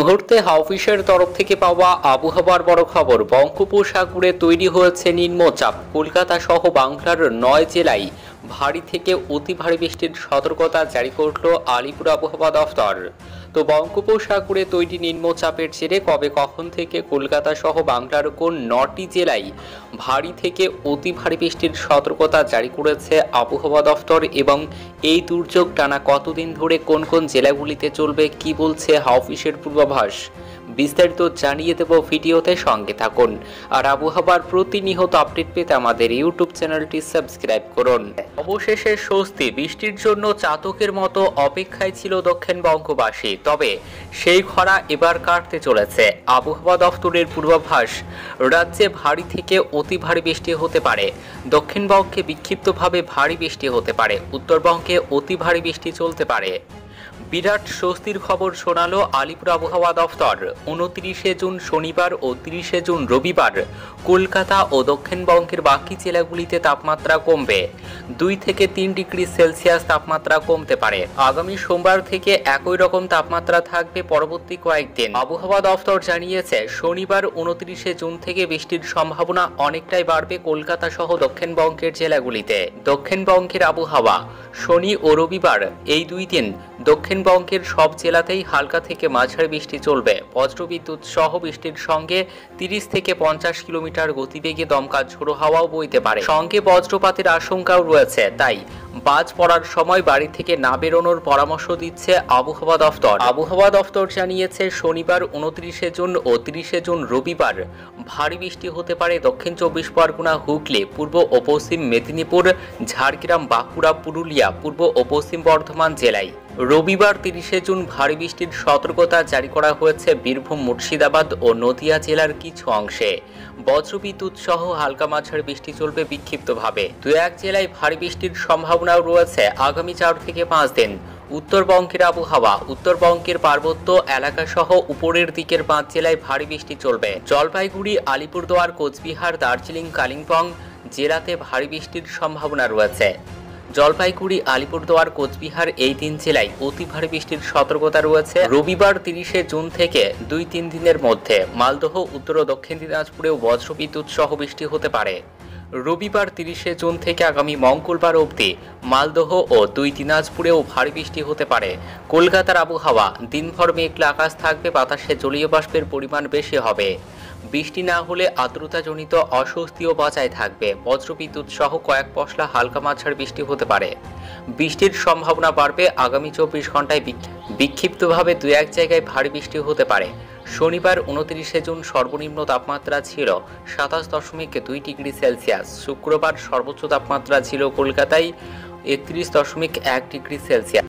মুহূর্তে হাওফিসের তরফ থেকে পাওয়া আবহাওয়ার বড় খবর। বঙ্গোপসাগরে তৈরি হয়েছে নিম্নচাপ। কলকাতা সহ বাংলার ৯ জেলায় ভারী থেকে অতি ভারী বৃষ্টির সতর্কতা জারি করল আলিপুর আবহাওয়া দফতর। তো বঙ্গোপসাগরে তৈরি নিম্নচাপের জেরে কবে কখন থেকে কলকাতা সহ বাংলার কোন ৯টি জেলায় ভারী থেকে অতি ভারী বৃষ্টির সতর্কতা জারি করেছে আবহাওয়া দফতর এবং এই দুর্যোগ টানা কতদিন ধরে কোন কোন জেলাগুলিতে চলবে, কি বলছে হাওফিসের পূর্বাভাস, বিস্তারিত জানিয়ে দেব ভিডিওতে। সঙ্গে থাকুন আর আবহাওয়ার প্রতিনিয়ত আপডেট পেতে আমাদের ইউটিউব চ্যানেলটি সাবস্ক্রাইব করুন। অবশেষে স্বস্তি। বৃষ্টির জন্য চাতকের মতো অপেক্ষায় ছিল দক্ষিণবঙ্গবাসী, তবে সেই খরা এবার কাটতে চলেছে। আবহাওয়া দফতরের পূর্বাভাস, রাজ্যে ভারী থেকে অতি ভারী বৃষ্টি হতে পারে। দক্ষিণবঙ্গে বিক্ষিপ্তভাবে ভারী বৃষ্টি হতে পারে। উত্তরবঙ্গে অতি ভারী বৃষ্টি চলতে পারে। বিরাট স্বস্তির খবর শোনালো আলিপুর আবহাওয়া দফতর। 29শে জুন শনিবার ও 30শে জুন রবিবার কলকাতা ও দক্ষিণবঙ্গের বাকি জেলাগুলিতে তাপমাত্রা কমবে। 2 থেকে 3 ডিগ্রি সেলসিয়াস তাপমাত্রা কমতে পারে। আগামী সোমবার থেকে একই রকম তাপমাত্রা থাকবে পরবর্তী কয়েকদিন। আবহাওয়া দফতর জানিয়েছে, শনিবার 29শে জুন থেকে বৃষ্টির সম্ভাবনা অনেকটাই বাড়বে কলকাতা সহ দক্ষিণবঙ্গের জেলাগুলিতে। দক্ষিণবঙ্গের আবহাওয়া, শনি ও রবিবার এই 2 দিন দক্ষিণবঙ্গের সব জেলাতেই হালকা থেকে মাঝারি বৃষ্টি চলবে। বজ্রবিদ্যুৎ সহ বৃষ্টির সঙ্গে 30 থেকে 50 কিলোমিটার গতিবেগে দমকা ঝোড়ো হাওয়াও বইতে পারে। সঙ্গে বজ্রপাতের আশঙ্কাও রয়েছে, তাই বাজ পড়ার সময় বাড়ি থেকে না বেরোনোর পরামর্শ দিচ্ছে আবহাওয়া দফতর। আবহাওয়া দফতর জানিয়েছে, শনিবার 29শে জুন ও 30শে জুন রবিবার ভারী বৃষ্টি হতে পারে দক্ষিণ 24 পরগনা, হুগলি, পূর্ব ও পশ্চিম মেদিনীপুর, ঝাড়গ্রাম, বাঁকুড়া, পুরুলিয়া, পূর্ব ও পশ্চিম বর্ধমান জেলায়। রবিবার 30শে জুন ভারী বৃষ্টির সতর্কতা জারি করা হয়েছে বীরভূম, মুর্শিদাবাদ ও নদিয়া জেলার কিছু অংশে। বজ্রবিদ্যুৎ সহ হালকা মাঝারি বৃষ্টি চলবে বিক্ষিপ্তভাবে। 2-1 জেলায় ভারী বৃষ্টির সম্ভাবনাও রয়েছে আগামী 4 থেকে 5 দিন। উত্তরবঙ্গের আবহাওয়া, উত্তরবঙ্গের পার্বত্য এলাকা সহ উপরের দিকের 5 জেলায় ভারী বৃষ্টি চলবে। জলপাইগুড়ি, আলিপুরদুয়ার, কোচবিহার, দার্জিলিং, কালিম্পং জেলাতে ভারী বৃষ্টির সম্ভাবনা রয়েছে। জলপাইগুড়ি, আলিপুরদুয়ার, কোচবিহার এই 3 জেলায় অতি ভারী বৃষ্টির সতর্কতা রয়েছে রবিবার 30শে জুন থেকে 2-3 দিনের মধ্যে। মালদহ, উত্তর ও দক্ষিণ দিনাজপুরেও বজ্রবিদ্যুৎ সহ বৃষ্টি হতে পারে। রবিবার 30শে জুন থেকে আগামী মঙ্গলবার অবধি মালদহ ও 2 দিনাজপুরেও ভারী বৃষ্টি হতে পারে। কলকাতার আবহাওয়া, দিনভর মেঘলা আকাশ থাকবে, বাতাসে জলীয় বাষ্পের পরিমাণ বেশি হবে। বৃষ্টি না হলে আর্দ্রতাজনিত অস্বস্তিও বজায় থাকবে। বজ্রবিদ্যুৎ সহ কয়েক পশলা হালকা মাঝারি বৃষ্টি হতে পারে। বৃষ্টির সম্ভাবনা বাড়বে আগামী 24 ঘন্টায়। বিক্ষিপ্তভাবে 2-1 জায়গায় ভারী বৃষ্টি হতে পারে। শনিবার 29শে জুন সর্বনিম্ন তাপমাত্রা ছিল 27.2 ডিগ্রি সেলসিয়াস। শুক্রবার সর্বোচ্চ তাপমাত্রা ছিল কলকাতায় 31.1 ডিগ্রি সেলসিয়াস।